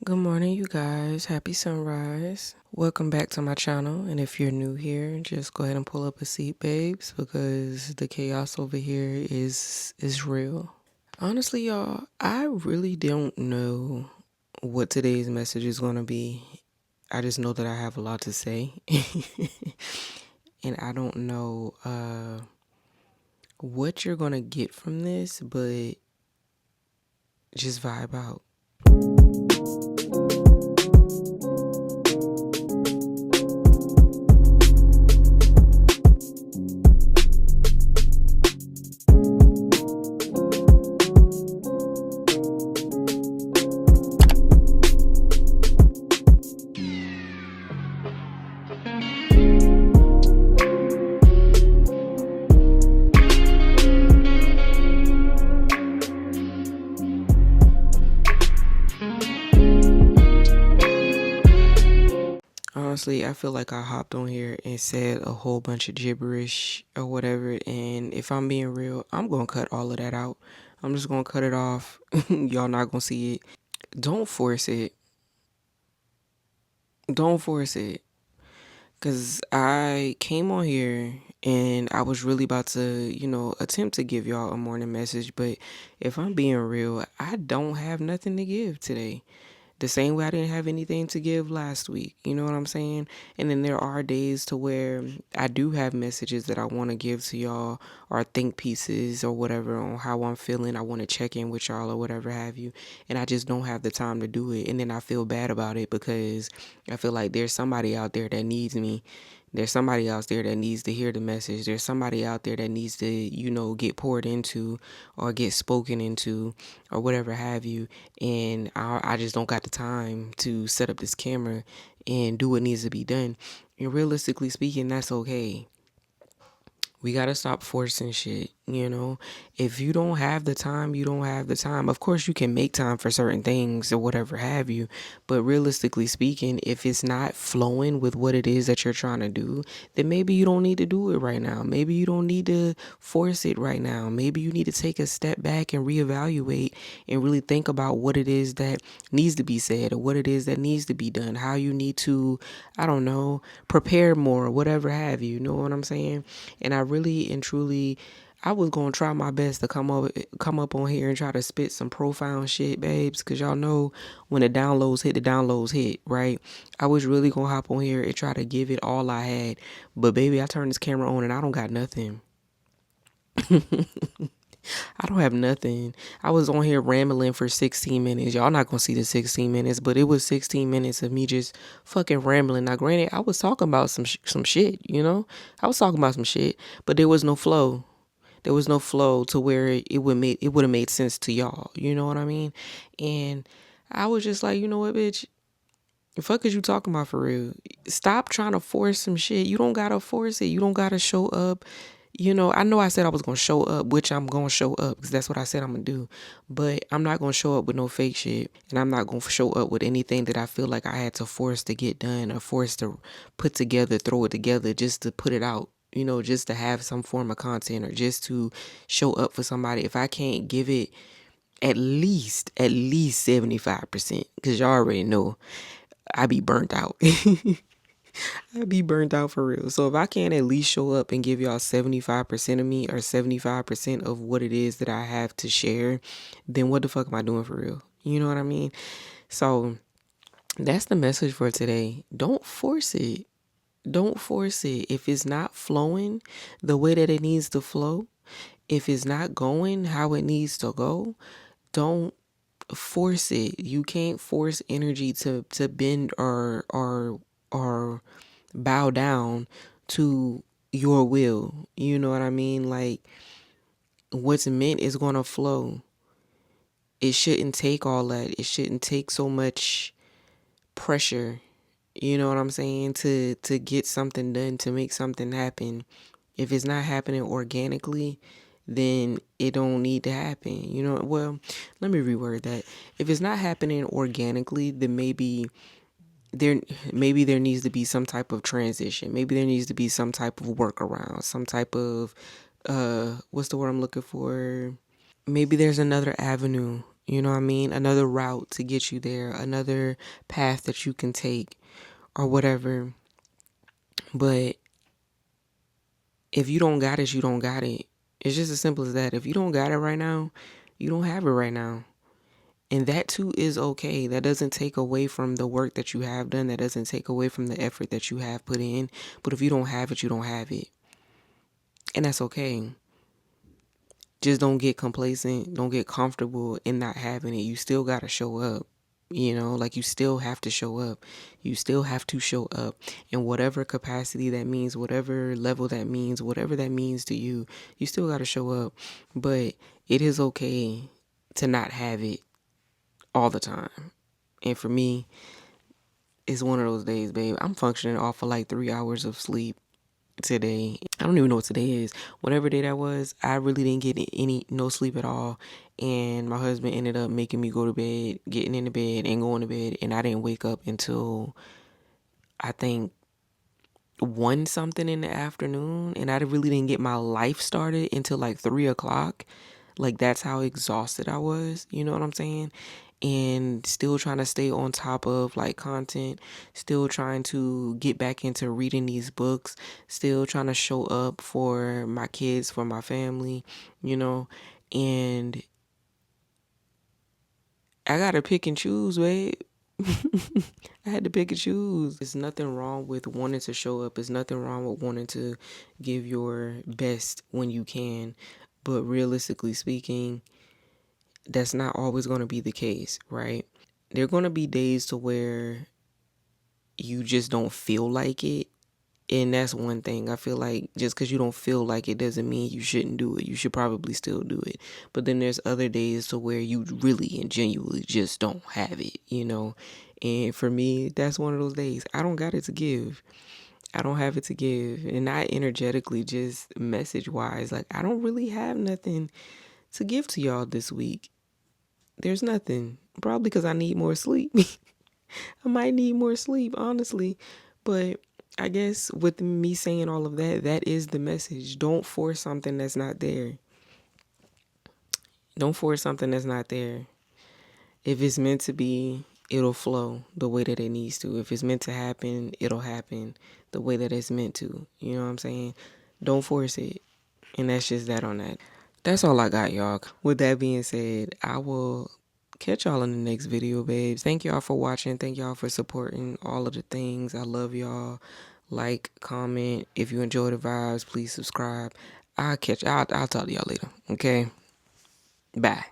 Good morning, you guys. Happy sunrise. Welcome back to my channel. And if you're new here, just go ahead and pull up a seat, babes, because the chaos over here is real. Honestly, y'all, I really don't know what today's message is going to be. I just know that I have a lot to say. And I don't know what you're going to get from this, but just vibe out. Honestly, I feel like I hopped on here and said a whole bunch of gibberish or whatever. And if I'm being real, I'm going to cut all of that out. I'm just going to cut it off. Y'all not going to see it. Don't force it. Don't force it. Because I came on here and I was really about to, attempt to give y'all a morning message. But if I'm being real, I don't have nothing to give today. The same way I didn't have anything to give last week. You know what I'm saying? And then there are days to where I do have messages that I want to give to y'all or think pieces or whatever on how I'm feeling. I want to check in with y'all or whatever have you. And I just don't have the time to do it. And then I feel bad about it because I feel like there's somebody out there that needs me. There's somebody else there that needs to hear the message. There's somebody out there that needs to, get poured into or get spoken into or whatever have you. And I just don't got the time to set up this camera and do what needs to be done. And realistically speaking, that's okay. We got to stop forcing shit, If you don't have the time, you don't have the time. Of course, you can make time for certain things or whatever have you. But realistically speaking, if it's not flowing with what it is that you're trying to do, then maybe you don't need to do it right now. Maybe you don't need to force it right now. Maybe you need to take a step back and reevaluate and really think about what it is that needs to be said or what it is that needs to be done. How you need to, I don't know, prepare more or whatever have you. You know what I'm saying? And I really and truly, I was gonna try my best to come up on here and try to spit some profound shit, babes, because y'all know when the downloads hit, right? I was really gonna hop on here and try to give it all I had, but baby, I turned this camera on and I don't got nothing. I don't have nothing. I was on here rambling for 16 minutes. Y'all not gonna see the 16 minutes, but it was 16 minutes of me just fucking rambling. Now, granted, I was talking about some shit, I was talking about some shit, but there was no flow. There was no flow to where it would have made sense to y'all. You know what I mean? And I was just like, you know what, bitch? The fuck is you talking about for real? Stop trying to force some shit. You don't gotta force it. You don't gotta show up. I know I said I was going to show up, which I'm going to show up because that's what I said I'm going to do. But I'm not going to show up with no fake shit. And I'm not going to show up with anything that I feel like I had to force to get done or force to put together, throw it together just to put it out. Just to have some form of content or just to show up for somebody. If I can't give it at least 75%, because y'all already know I be burnt out. I'd be burnt out for real. So if I can't at least show up and give y'all 75% of me or 75% of what it is that I have to share, then what the fuck am I doing for real? You know what I mean? So that's the message for today. Don't force it. Don't force it. If it's not flowing the way that it needs to flow, if it's not going how it needs to go, don't force it. You can't force energy to bend or bow down to your will. You know what I mean? Like, what's meant is going to flow. It shouldn't take all that. It shouldn't take so much pressure. You know what I'm saying? To get something done, to make something happen. If it's not happening organically, then it don't need to happen. Well, let me reword that. If it's not happening organically, then maybe there needs to be some type of transition. Maybe there needs to be some type of workaround, some type of what's the word I'm looking for? Maybe there's another avenue, You know what I mean? Another route to get you there, another path that you can take or whatever. But if you don't got it, you don't got it. It's just as simple as that. If you don't got it right now, you don't have it right now. And that too is okay. That doesn't take away from the work that you have done. That doesn't take away from the effort that you have put in. But if you don't have it, you don't have it. And that's okay. Just don't get complacent. Don't get comfortable in not having it. You still got to show up. You know, like you still have to show up. You still have to show up in whatever capacity that means, whatever level that means, whatever that means to you. You still got to show up. But it is okay to not have it all the time. And for me, it's one of those days, babe. I'm functioning off of like 3 hours of sleep today. I don't even know what today is. Whatever day that was, I really didn't get no sleep at all. And my husband ended up making me go to bed, getting into bed and going to bed. And I didn't wake up until I think 1 something in the afternoon. And I really didn't get my life started until like 3 o'clock. Like that's how exhausted I was. You know what I'm saying? And still trying to stay on top of like content, still trying to get back into reading these books, still trying to show up for my kids, for my family, you know, and I gotta pick and choose, babe. I had to pick and choose. There's nothing wrong with wanting to show up. There's nothing wrong with wanting to give your best when you can. But realistically speaking, that's not always going to be the case, right? There are going to be days to where you just don't feel like it. And that's one thing. I feel like just because you don't feel like it doesn't mean you shouldn't do it. You should probably still do it. But then there's other days to where you really and genuinely just don't have it, you know? And for me, that's one of those days. I don't got it to give. I don't have it to give. And not energetically, just message wise. Like, I don't really have nothing to give to y'all this week. There's nothing. Probably because I need more sleep. I might need more sleep, honestly. But I guess with me saying all of that, that is the message. Don't force something that's not there. Don't force something that's not there. If it's meant to be, it'll flow the way that it needs to. If it's meant to happen, it'll happen the way that it's meant to. You know what I'm saying? Don't force it. And that's just that on that. That's all I got, y'all. With that being said, I will catch y'all in the next video, babes. Thank y'all for watching. Thank y'all for supporting all of the things. I love y'all. Like, comment. If you enjoy the vibes, please subscribe. I'll talk to y'all later. Okay? Bye.